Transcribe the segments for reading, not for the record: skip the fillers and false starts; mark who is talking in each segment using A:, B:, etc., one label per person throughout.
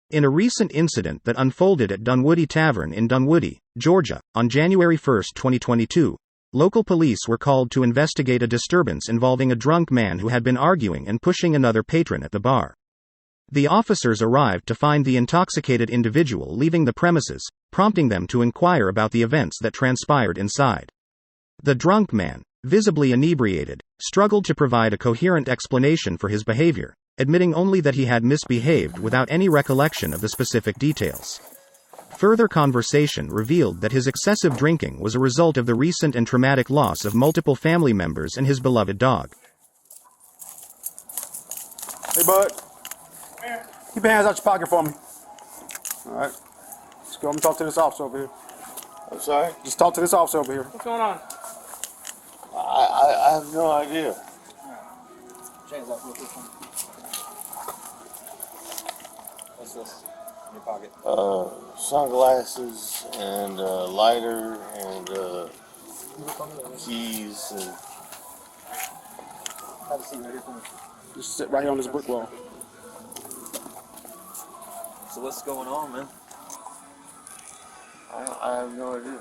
A: In a recent incident that unfolded at Dunwoody Tavern in Dunwoody, Georgia, on January 1, 2022, local police were called to investigate a disturbance involving a drunk man who had been arguing and pushing another patron at the bar. The officers arrived to find the intoxicated individual leaving the premises, prompting them to inquire about the events that transpired inside. The drunk man, visibly inebriated, struggled to provide a coherent explanation for his behavior, admitting only that he had misbehaved without any recollection of the specific details. Further conversation revealed that his excessive drinking was a result of the recent and traumatic loss of multiple family members and his beloved dog.
B: Hey, bud. Keep your hands out your pocket for me. All right. Let's go. I'm going to talk to this officer over here.
C: I'm sorry?
B: Just talk to this officer over here.
D: What's going on?
C: I have no idea.
D: Chains off real quick. What's this in your pocket?
C: Sunglasses and lighter and keys and.
D: Have a seat right here for me.
B: Just sit right here on this brick wall.
D: So what's going on, man?
C: I have no idea.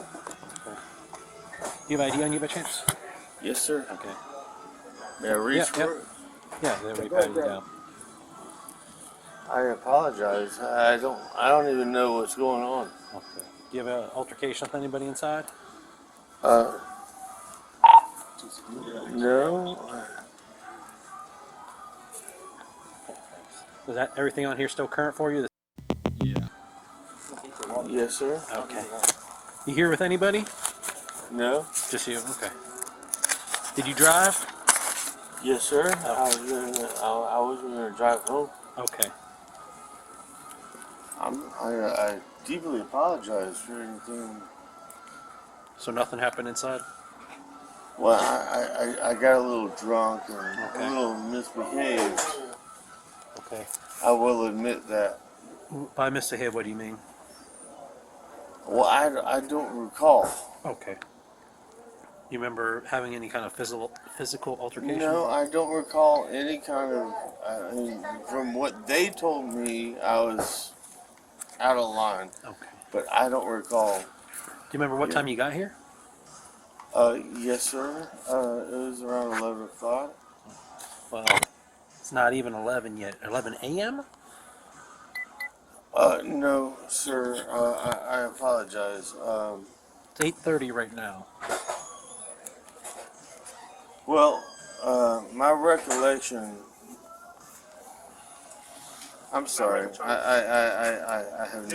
E: Do you have ID on you by chance?
C: Yes, sir.
E: Okay.
C: May I reach for it?
E: Yeah, there we patted you down.
C: I apologize. I don't even know what's going on.
E: Okay. Do you have an altercation with anybody inside?
C: No.
E: Is that everything on here still current for you?
C: Yeah. Yes, sir.
E: Okay. You here with anybody?
C: No.
E: Just you? Okay. Did you drive?
C: Yes, sir. I was going to drive home.
E: Okay.
C: I deeply apologize for anything.
E: So nothing happened inside?
C: Well, I got a little drunk and
E: Okay.
C: a little misbehaved.
E: Okay.
C: I will admit that.
E: By misbehaved, what do you mean?
C: Well, I don't recall.
E: Okay. You remember having any kind of physical altercation?
C: No, I don't recall any kind of. I mean, from what they told me, I was out of line.
E: Okay.
C: But I don't recall.
E: Do you remember what time you got here?
C: Yes, sir. It was around 11 o'clock.
E: Well, it's not even 11 yet. 11 a.m.?
C: No, sir. I apologize.
E: It's 8:30 right now.
C: Well, my recollection. I'm sorry. I have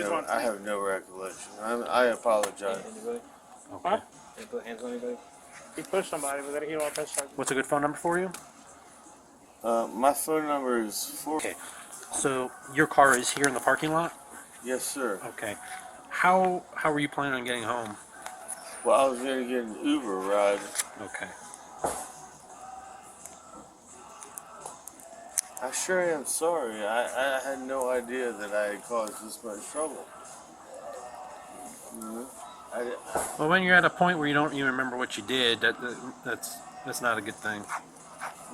C: no recollection. I apologize.
D: Anybody?
E: Okay.
D: Huh? Did you put hands on anybody?
F: He pushed somebody, but he don't press charges.
E: What's a good phone number for you?
C: My phone number is 4.
E: Okay. So your car is here in the parking lot?
C: Yes, sir.
E: Okay. How were you planning on getting home?
C: Well, I was going to get an Uber ride.
E: Okay.
C: I sure am sorry. I had no idea that I had caused this much trouble.
E: Well, when you're at a point where you don't even remember what you did, that's not a good thing.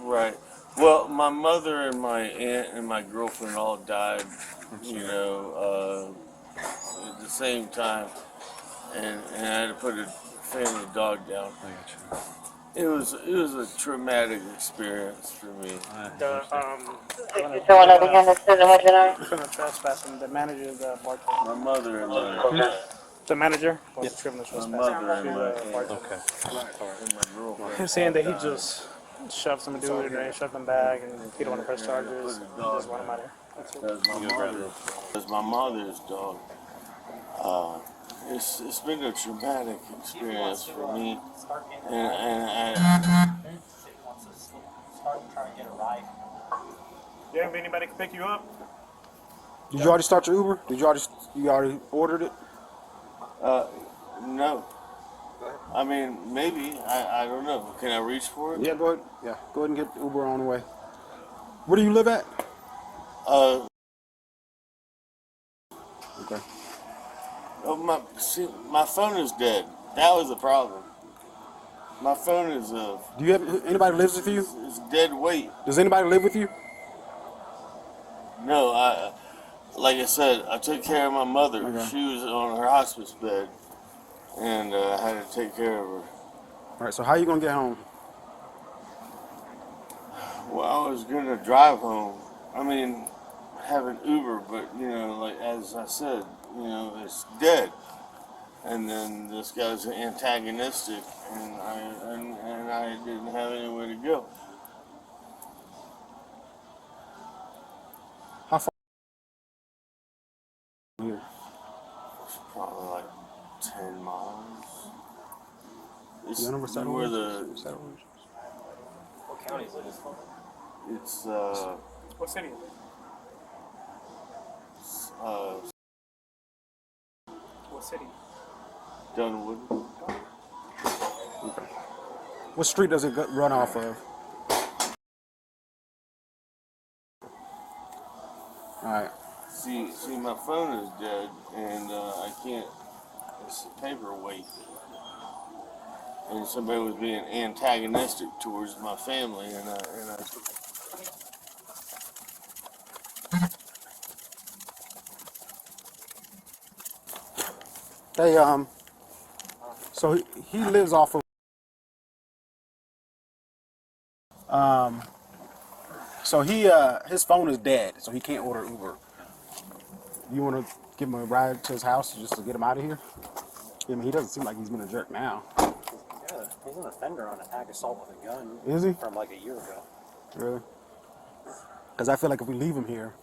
C: Right. Well, my mother and my aunt and my girlfriend all died, at the same time, and I had to put a family dog down.
E: I got you.
C: It was a traumatic experience for me.
F: From the trespassing, the manager, the bartender.
C: My mother and my
F: The manager was criminal trespassing.
C: mother and my
E: Okay.
C: and my girlfriend.
F: He's saying that he just shoved some dude and then shoved him back and he don't want to press charges. He just want him out of here.
C: That's my mother's dog. It's been a traumatic experience for me, and
F: You think anybody can pick you up?
B: Did you already start your Uber? You already ordered it?
C: no. I mean, maybe. I don't know. Can I reach for it?
B: Yeah, go ahead. Yeah, go ahead and get the Uber on the way. Where do you live at? Okay.
C: Oh, my phone is dead. That was the problem. My phone is
B: Do you have anybody lives with you?
C: it's dead weight.
B: Does anybody live with you?
C: No, like I said, I took care of my mother.
B: Okay.
C: She was on her hospice bed, and I had to take care of her.
B: All right, so how you gonna get home?
C: Well, I was gonna drive home. I mean, have an Uber, but you know, like as I said, you know, it's dead. And then this guy's antagonistic, and I didn't have anywhere to go.
B: How far here?
C: It's probably like 10 miles. It's
B: You know where Saddle
C: where
B: Ridge
C: the
B: is? Saddle Ridge?
D: What county is it?
C: it's
F: What city? What city?
C: Dunwoody.
B: Okay. What street does it run off of? All right.
C: See, my phone is dead, and I can't. It's a paperweight, and somebody was being antagonistic towards my family, and I.
B: Hey, so he lives off of, so his phone is dead, so he can't order Uber. You want to give him a ride to his house just to get him out of here? I mean, he doesn't seem like he's been a jerk now.
E: Yeah, he's an offender on attack assault with a gun.
B: Is he?
E: From like a year ago.
B: Really? Because I feel like if we leave him here,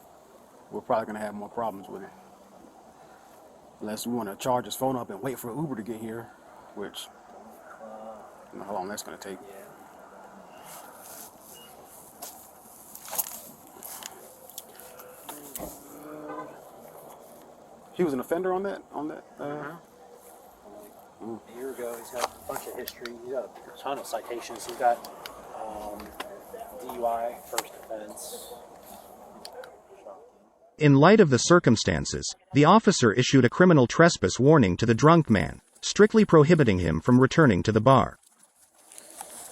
B: we're probably going to have more problems with it. Unless we want to charge his phone up and wait for Uber to get here, which, I don't know how long that's going to take. He was an offender on that?
E: A year ago, he's got a bunch of history. He's got a ton of citations. He's got DUI, first offense.
A: In light of the circumstances, the officer issued a criminal trespass warning to the drunk man, strictly prohibiting him from returning to the bar.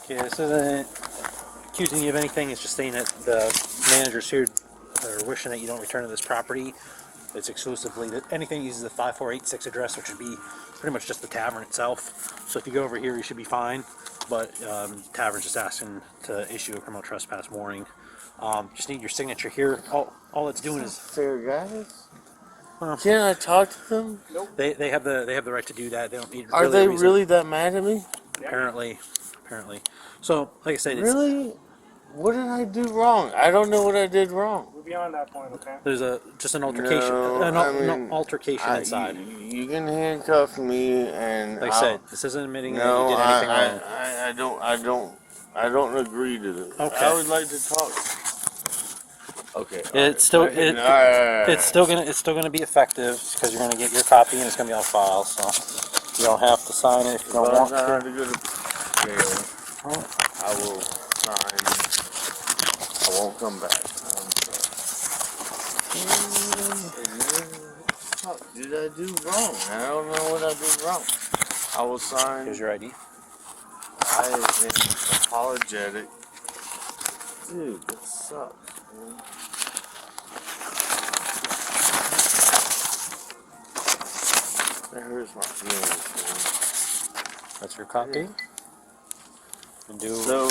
E: Okay, this isn't accusing you of anything. It's just saying that the managers here are wishing that you don't return to this property. It's exclusively that anything uses the 5486 address, which would be pretty much just the tavern itself. So if you go over here, you should be fine. But tavern's just asking to issue a criminal trespass warning. Just need your signature here. All it's doing is
C: Fair guys. Can't I talk to them?
E: they have the right to do that. They don't need.
C: Are
E: really
C: they
E: a reason.
C: really that mad at me?
E: Apparently. So like I said, it's,
C: Really? What did I do wrong? I don't know what I did wrong.
F: We're beyond that point, okay?
E: there's just an altercation,
C: No,
E: an
C: I mean,
E: altercation inside.
C: You can handcuff me, and
E: Like I said, this isn't admitting that
C: no,
E: you did anything wrong.
C: I don't agree to this.
E: Okay.
C: I would like to talk. Okay.
E: It's still
C: alright.
E: it's still gonna be effective because you're gonna get your copy and it's gonna be on file. So you don't have to sign it if you don't
C: Well,
E: want
C: I have
E: to.
C: to go to jail. I will sign. I won't come back. I'm sorry. What did I do wrong? I don't know what I did wrong. I will sign.
E: Here's your ID.
C: I am apologetic. Dude, that sucks, man. That hurts my feelings,
E: That's your copy. And do
C: man. So,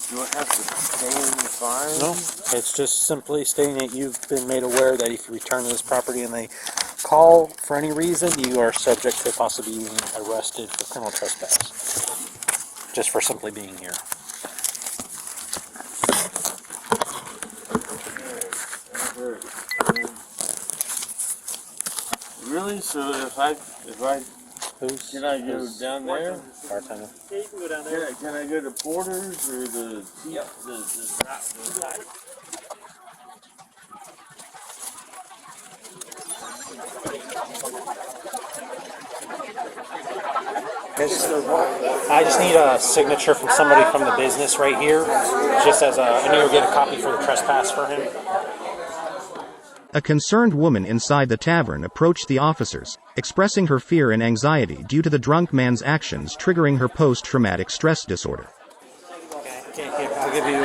C: do I have to pay the fine?
E: no. It's just simply stating that you've been made aware that if you return to this property and they call for any reason, you are subject to possibly being arrested for criminal trespass. Just for simply being here.
C: Really? So if I
E: Who's?
C: can I go down there?
E: Bartender.
F: Yeah, you can go down there.
C: Can I go to Porter's or the
E: I just need a signature from somebody from the business right here, just as I need to get a copy for the trespass for him.
A: A concerned woman inside the tavern approached the officers, expressing her fear and anxiety due to the drunk man's actions triggering her post-traumatic stress disorder.
E: Okay, I'll give you,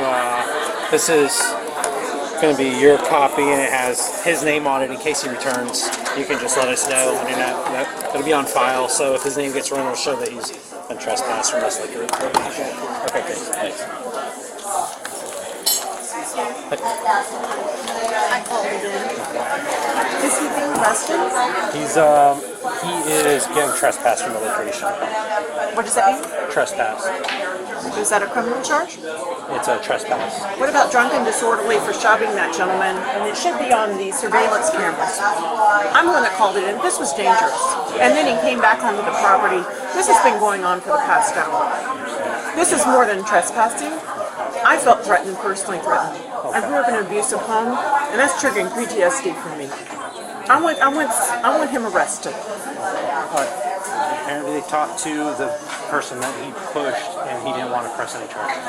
E: this is going to be your copy, and it has his name on it. In case he returns, you can just let us know. And it'll be on file. So if his name gets run, it'll show that he's been trespassed from this liquor. Okay, good. Thanks.
G: Is he being arrested?
E: He is getting trespassed from the location.
G: What does that mean?
E: Trespass.
G: Is that a criminal charge?
E: It's a trespass.
G: What about drunken disorderly for shoving that gentleman? And it should be on the surveillance cameras. I'm the one that called it in. This was dangerous. And then he came back onto the property. This has been going on for the past hour. This is more than trespassing. I felt threatened, personally threatened. I grew up in an abusive home, and that's triggering PTSD for me. I want him arrested.
E: Apparently they talked to the person that he pushed, and he didn't want to press any charges,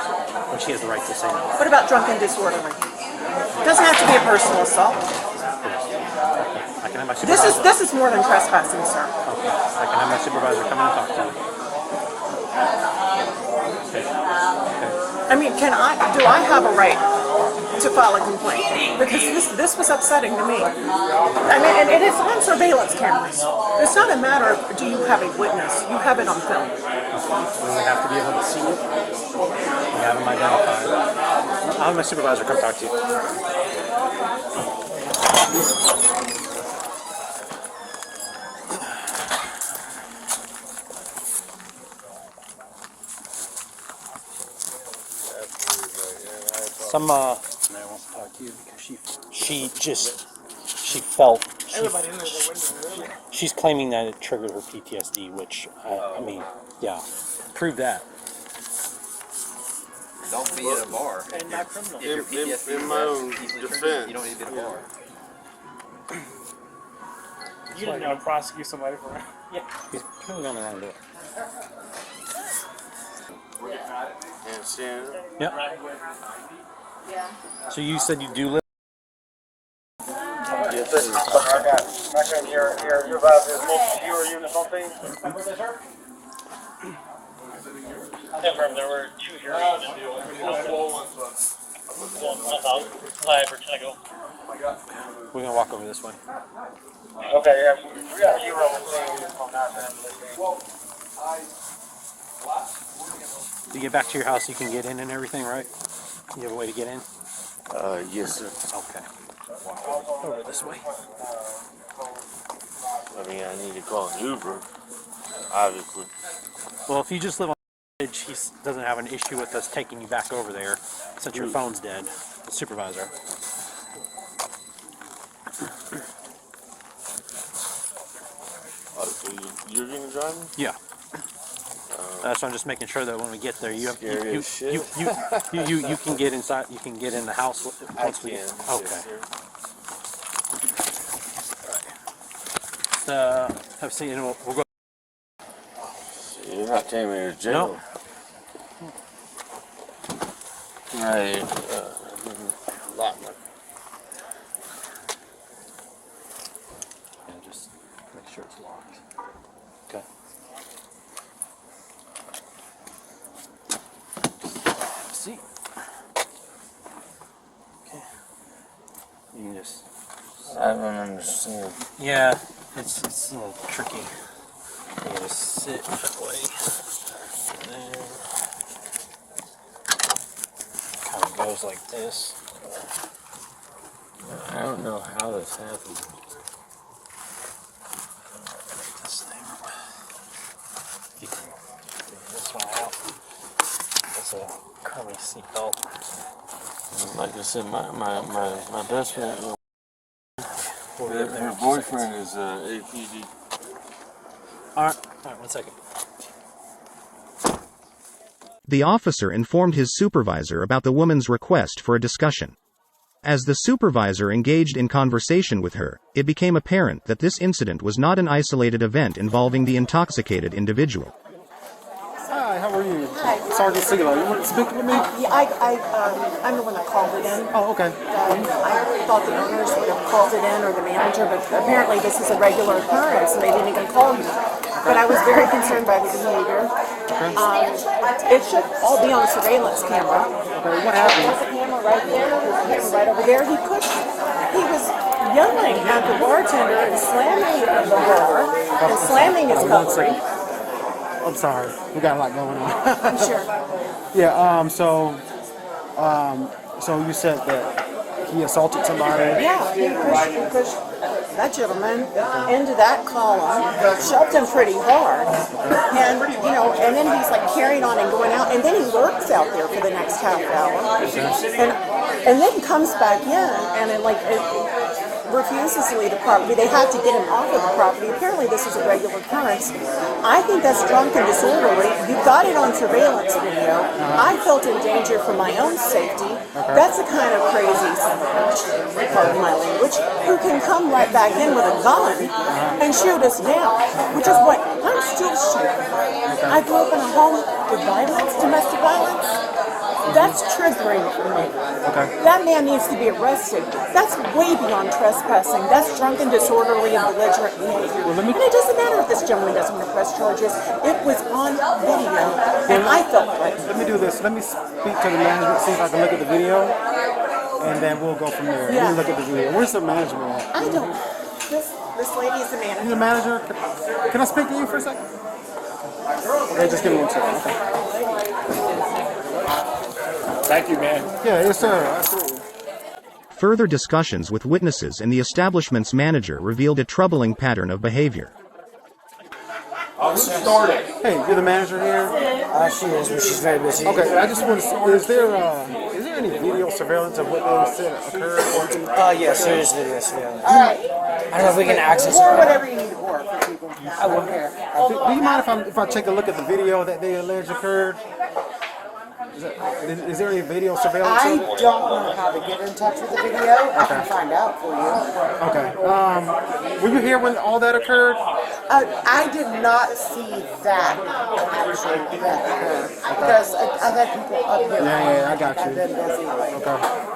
E: which he has the right to say no.
G: What about drunken disorderly? Doesn't have to be a personal assault.
E: I can have my supervisor.
G: This is more than trespassing, sir.
E: Okay. I can have my supervisor come in and talk to you. Okay.
G: I mean, do I have a right to file a complaint? Because this was upsetting to me. I mean, and it is on surveillance cameras. It's not a matter of do you have a witness. You have it on film.
E: We have to be able to see it. We have him identified. I'll have my supervisor come talk to you. Some I won't talk to you because she felt she's claiming that it triggered her PTSD, which I mean, yeah, prove that.
D: Don't be at a bar.
C: In my own defense,
D: You don't need to be at a bar.
F: You didn't know to prosecute somebody for it.
E: He's probably on the wrong door.
C: and stand.
E: Yep. So you said you do live.
C: Yes, sir.
H: You're about to multiple viewer units on things? Confirm there were 2 here.
E: We're gonna walk over this way.
H: Okay, yeah, we got a viewer on things on that.
E: To get back to your house, you can get in and everything, right? You have a way to get in?
C: Yes, sir.
E: Okay. Over this way.
C: I mean, I need to call an Uber, obviously.
E: Well, if you just live on the edge, he doesn't have an issue with us taking you back over there since your phone's dead. The supervisor.
C: Oh, so you're gonna drive me?
E: Yeah. That's why I'm just making sure that when we get there, you have
C: Scary as shit.
E: you can get inside. You can get in the house once we.
C: can.
E: Okay. Have seen. We'll go.
C: You're not taking me to jail.
E: No.
C: Right. Lock my.
E: Yeah, just make sure it's locked. Okay. See. Okay. You can just.
C: I don't understand.
E: Yeah, it's a little tricky. You gotta sit that way. And then kind of goes like this.
C: I don't know how this happened.
E: This thing. You can figure this one out. It's a curly seatbelt.
C: Like I said, my best friend, her boyfriend is APD.
E: Alright, 1 second.
A: The officer informed his supervisor about the woman's request for a discussion. As the supervisor engaged in conversation with her, it became apparent that this incident was not an isolated event involving the intoxicated individual.
B: Hi, how are you?
G: Hi.
B: Sergeant Sigler, you want to speak with me?
G: Yeah, I'm the one that called it in.
B: Oh, okay.
G: I thought the owners would have called it in or the manager, but apparently this is a regular occurrence and they didn't even call me. But I was very concerned by the behavior. It should all be on surveillance camera.
B: Okay, what happened?
G: camera right there, there's a camera right over there. He was yelling at the bartender and slamming the bar and slamming his cutlery.
B: I'm sorry. We got a lot going on.
G: I'm sure.
B: Yeah. So you said that he assaulted somebody.
G: Yeah, he pushed that gentleman into that column, shoved him pretty hard, and and then he's like carrying on and going out, and then he lurks out there for the next half hour, and then comes back in, and then refuses to leave the property. They had to get him off of the property. Apparently this is a regular occurrence. I think that's drunk and disorderly. You got it on surveillance video. I felt in danger for my own safety. That's the kind of crazy, pardon my language, who can come right back in with a gun and shoot us now, which is what I'm still shooting. I grew up in a home with violence, domestic violence. That's triggering for me. That man needs to be arrested. That's way beyond trespassing. That's drunken, disorderly, and belligerent behavior. And it doesn't matter if this gentleman doesn't want to press charges. It was on video, and I felt threatened.
B: Let me do this. Let me speak to the management, see if I can look at the video, and then we'll go from there.
G: Yeah.
B: Let me look at the video. Where's the management at?
G: I don't. This lady is the manager.
B: You the manager? Can I speak to you for a second? Okay, just give me 1 second. Okay.
F: Thank you, man.
B: Yeah, yes, sir. Absolutely.
A: Further discussions with witnesses and the establishment's manager revealed a troubling pattern of behavior.
B: Hey, you're the manager here?
I: She is, but she's very busy.
B: Okay, I just want to see, is there any video surveillance of what they said occurred?
I: Yes, there is video surveillance. I don't know if we can access
G: Or
I: it.
G: whatever you need to work for people. I won't care.
B: Do you mind if I take a look at the video that they allege occurred? Is there any video surveillance?
I: I don't know how to get in touch with the video. I can find out for you.
B: Okay. Were you here when all that occurred?
I: I did not see that actually occur because I've had people up here.
B: Yeah, I got you.
I: I've been busy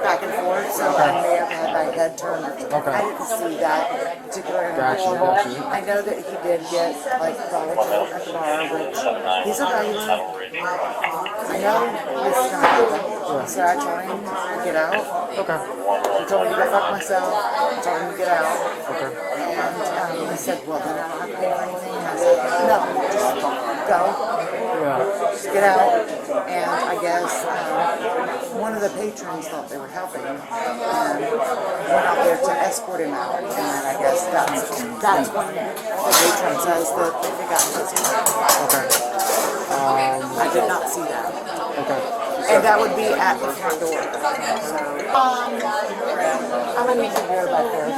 I: back and forth, so I may have had my head turned. I didn't see that particular individual.
B: Gotcha.
I: I know that he did get volatile at the bar, which he's a regular. I know. So I told him to get out.
B: Okay.
I: He told me to go fuck myself. I told him to get out.
B: Okay.
I: And he said, well, then I don't have to pay for anything. I said, no, just go.
B: Yeah.
I: Just get out. And I guess one of the patrons thought they were helping him and went out there to escort him out. And then I guess that's when the patron says that they got escorted.
B: Okay.
I: I did not see that.
B: Okay.
I: And that would be at the front door. So, I'm gonna need to go back there.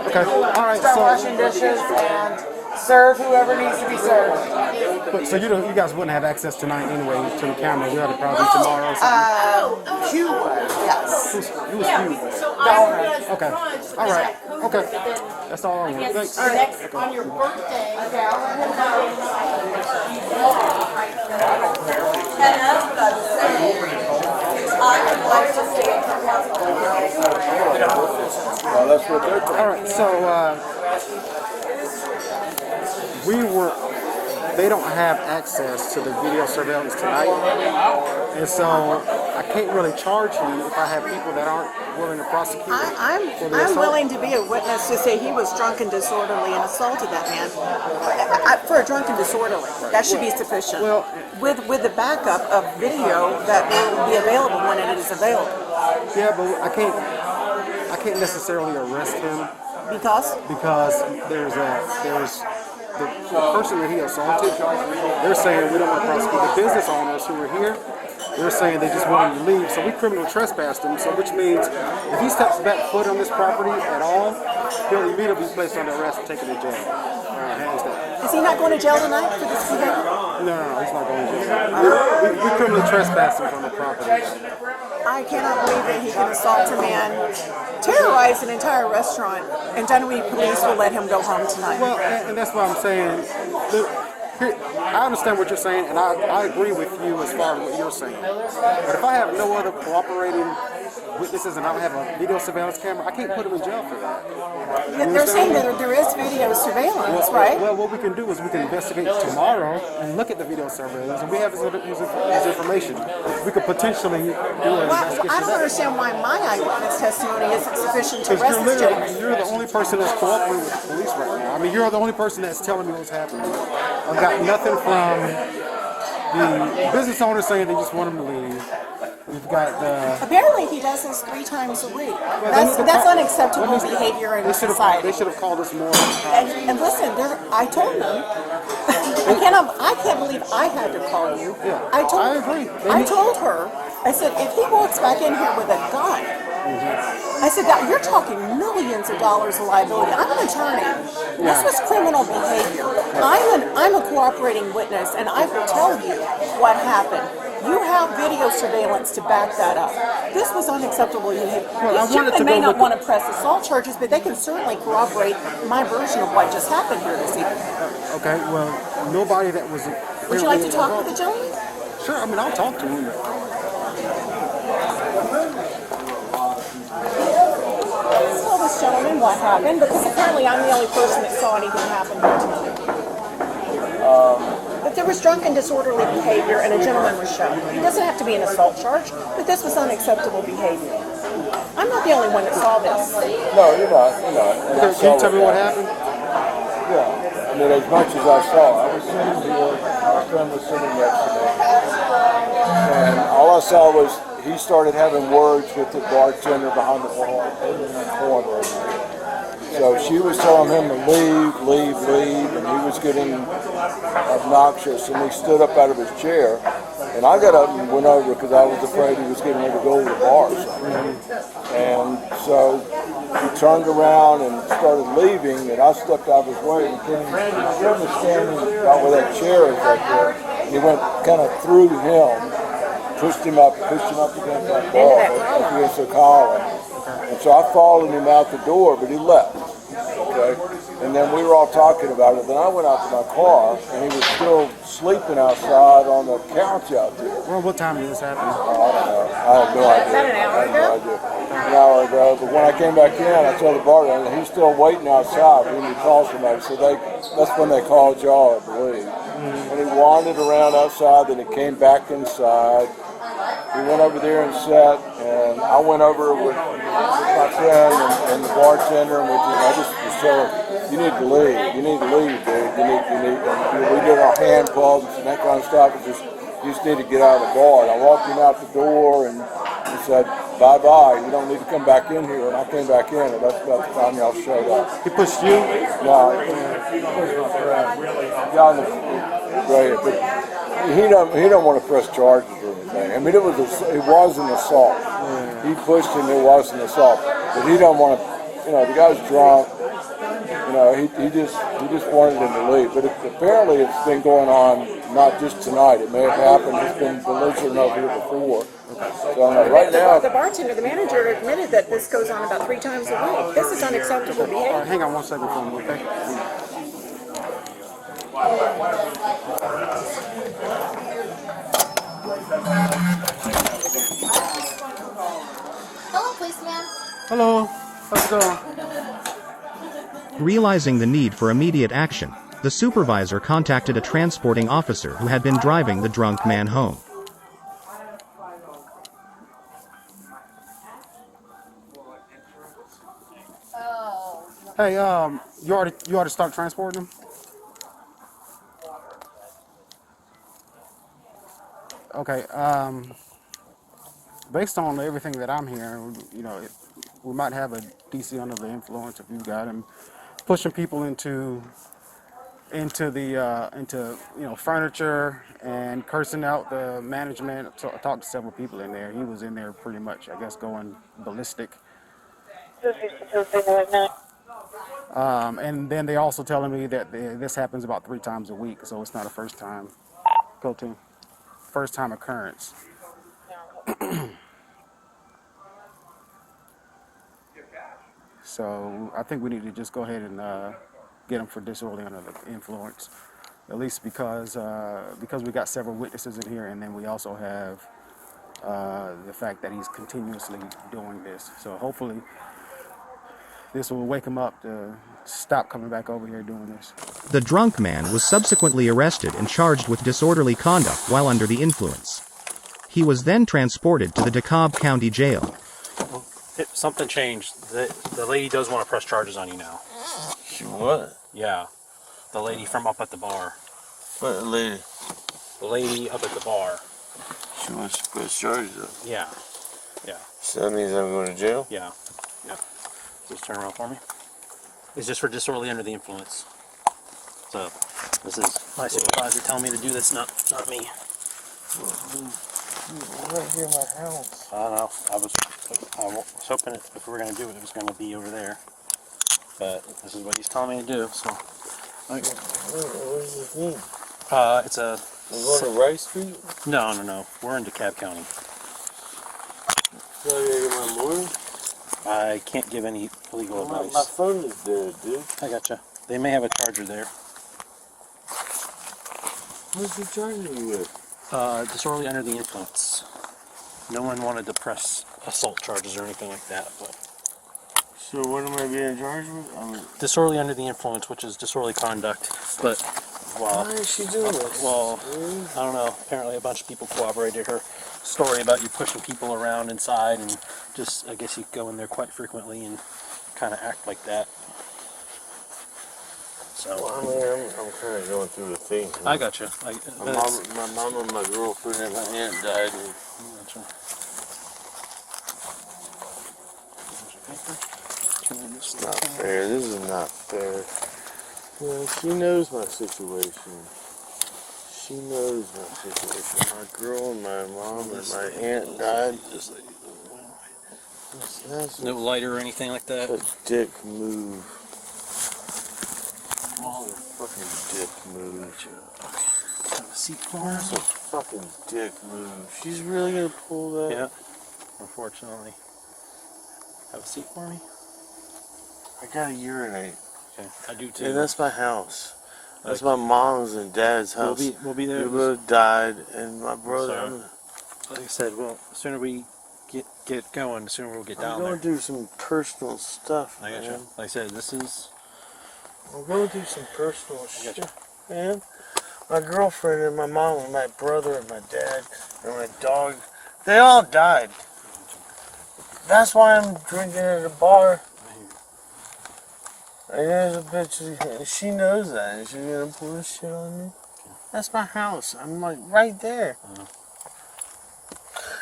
B: Okay. All right.
I: Start washing dishes and serve whoever needs to be served.
B: So you guys wouldn't have access tonight anyway to the camera. We ought to probably tomorrow. Or something.
I: Q was, yes.
B: Who's you?
I: The owner.
B: Okay. All right. Okay. That's all I want. Thanks.
G: Next, on your birthday. Okay, I'll let him
B: All right. So they don't have access to the video surveillance tonight, and so I can't really charge you if I have people that aren't willing to prosecute.
G: I'm willing to be a witness to say he was drunk and disorderly and assaulted that man. For a drunk and disorderly, that should be sufficient.
B: Well,
G: with the backup of video that will be available when it is available.
B: Yeah, but I can't necessarily arrest him
G: Because
B: there's the person that he assaulted. They're saying we don't want to prosecute the business owners who were here. They're saying they just want him to leave, so we criminal trespassed him. So which means if he steps back foot on this property at all, he'll immediately be placed under arrest and taken to jail. Hands down.
G: is he not going to jail tonight for this behavior?
B: No, he's not going to jail. We criminally trespassed him from the property.
G: I cannot believe that he can assault a man, terrorize an entire restaurant, and Dunwoody police will let him go home tonight.
B: Well, and that's what I'm saying. I understand what you're saying, and I agree with you as far as what you're saying. But if I have no other cooperating witnesses and I don't have a video surveillance camera, I can't put them in jail for that.
G: They're saying that there is video surveillance, right?
B: Well, what we can do is we can investigate tomorrow and look at the video surveillance, and we have his information. We could potentially do an investigation.
G: I don't understand why my eyewitness testimony isn't sufficient to arrest this gentleman.
B: You're the only person that's cooperating with the police right now. I mean, you're the only person that's telling me what's happening. I've got nothing from the business owner saying they just want him to leave. We've got the...
G: Apparently he does this 3 times a week. That's unacceptable behavior in society.
B: They should have called us more.
G: And listen, I told them, I can't believe I had to call you.
B: Yeah,
G: I
B: agree.
G: I told her, I said, if he walks back in here with a gun, I said, that you're talking millions of dollars of liability. I'm an attorney. This was criminal behavior. I'm a cooperating witness, and I will tell you what happened. You have video surveillance to back that up. This was unacceptable behavior. These gentlemen may not want to press assault charges, but they can certainly corroborate my version of what just happened here this evening.
B: Okay, well, nobody that was...
G: Would you like to talk with the gentleman?
B: Sure, I mean, I'll talk to him.
G: Tell this gentleman what happened, because apparently I'm the only person that saw anything happen here tonight. But there was drunken disorderly behavior and a gentleman was shot. It doesn't have to be an assault charge, but this was unacceptable behavior. I'm not the only one that saw this.
J: No, you're not.
B: Can you tell me what happened?
J: Yeah. I mean, as much as I saw, I was sitting here, my friend was sitting next to me, and all I saw was he started having words with the bartender behind the bar in the corner. So she was telling him to leave, and he was getting obnoxious, and he stood up out of his chair, and I got up and went over because I was afraid he was getting ready to go to the bar or something. And so he turned around and started leaving, and I stepped out of his way, and he was standing about where that chair is right there, and he went kind of through him, pushed him up against that bar, up against the collar. And so I followed him out the door, but he left. Okay? And then we were all talking about it. Then I went out to my car, and he was still sleeping outside on the couch out there.
B: Well, what time did this happen?
J: I don't know. I have no idea.
G: Is that an hour ago?
J: An hour ago. But when I came back in, I told the bartender, he's still waiting outside. We need to call somebody. So that's when they called y'all, I believe. And he wandered around outside, then he came back inside. We went over there and sat, and I went over with my friend and the bartender, and I just was telling him, you need to leave, dude. We did our hand clubs and that kind of stuff. You just need to get out of the bar. And I walked him out the door, and he said, bye-bye, you don't need to come back in here. And I came back in, and that's about the time y'all showed up.
B: He pushed you?
J: No, he pushed my friend. Got in the right, but he don't want to press charges or anything. I mean, it was an assault. He pushed him. It was an assault, but he don't want to. The guy's drunk. He just wanted him to leave. But apparently, it's been going on not just tonight. It may have happened. It's been belligerent over here before. So right now,
G: the bartender, the manager, admitted that this goes on about 3 times a week. This is unacceptable behavior.
B: Hang on 1 second for me, okay?
K: Hello, policeman.
B: Hello. How's it going?
A: Realizing the need for immediate action, the supervisor contacted a transporting officer who had been driving the drunk man home.
B: Hey, you already start transporting them? Okay, based on everything that I'm hearing, we might have a DC under the influence if you've got him pushing people into furniture and cursing out the management. I talked to several people in there. He was in there pretty much, I guess, going ballistic. And then they also telling me that this happens about 3 times a week, so it's not a first time occurrence. So I think we need to just go ahead and get him for disorderly under the influence, at least because we got several witnesses in here, and then we also have the fact that he's continuously doing this. So hopefully this will wake him up to stop coming back over here doing this.
A: The drunk man was subsequently arrested and charged with disorderly conduct while under the influence. He was then transported to the DeKalb County Jail.
E: Something changed. The lady does want to press charges on you now.
C: She what?
E: Yeah. The lady from up at the bar.
C: What lady?
E: The lady up at the bar.
C: She wants to press charges up.
E: Yeah. Yeah.
C: So that means I'm going to jail?
E: Yeah. Yeah. Just turn around for me. It's just for disorderly under the influence. So, this is my supervisor telling me to do this, not me.
C: Right here in my house.
E: I don't know. I was hoping if we were going to do it, it was going to be over there. But this is what he's telling me to do, so.
C: What does this mean?
E: It's a...
C: I'm going to Rice Street?
E: No. We're in DeKalb County.
C: So I gotta get my lawyer?
E: I can't give any legal advice.
C: My phone is dead, dude.
E: I gotcha. They may have a charger there.
C: What's he charging you with?
E: Disorderly under the influence. No one wanted to press assault charges or anything like that, but...
C: So what am I being charged with?
E: Disorderly under the influence, which is disorderly conduct, but... Well,
C: why is she doing this?
E: Well, I don't know. Apparently a bunch of people corroborated her story about you pushing people around inside, and just, I guess you go in there quite frequently and kind of act like that. So,
C: Well, I mean, I'm kind of going through the thing.
E: I gotcha.
C: My mom and my girlfriend and my aunt died. And
E: Gotcha.
C: it's not fair. This is not fair. Well, she knows my situation. She knows my situation. My girl and my mom and my aunt died. That's
E: No lighter or anything like that?
C: a dick move. Fucking dick move.
E: Have a seat for her?
C: That's a fucking dick move. She's really gonna pull that?
E: Yeah. Unfortunately. Have a seat for me?
C: I gotta urinate.
E: Okay. I do too.
C: Hey, that's my house. That's my mom's and dad's house.
E: We'll be there.
C: They both died, and my brother.
E: Sorry. Like I said, well, the sooner we get going, the sooner we'll get
C: I'm
E: down
C: going
E: there.
C: to do some personal stuff.
E: I gotcha.
C: Man.
E: Like I said, this is...
C: I'm going to do some personal
E: gotcha.
C: shit, man. My girlfriend and my mom and my brother and my dad and my dog, they all died. That's why I'm drinking at a bar. And there's a bitch, and she knows that, and she's gonna pull this shit on me. That's my house. I'm like right there.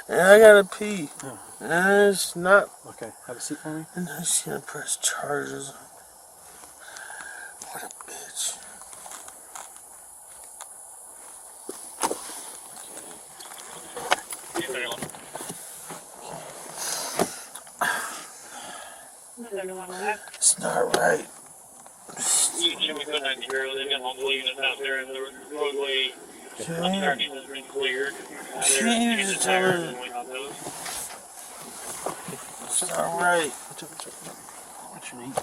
C: And I gotta pee. And it's not.
E: Okay, have a seat for me.
C: And then she's gonna press charges. What a bitch. It's not right.
H: You should be putting on here. They've got multiple units out there, and the roadway obstruction has been cleared.
C: Can you just tell her? It's not right.
E: What's your name?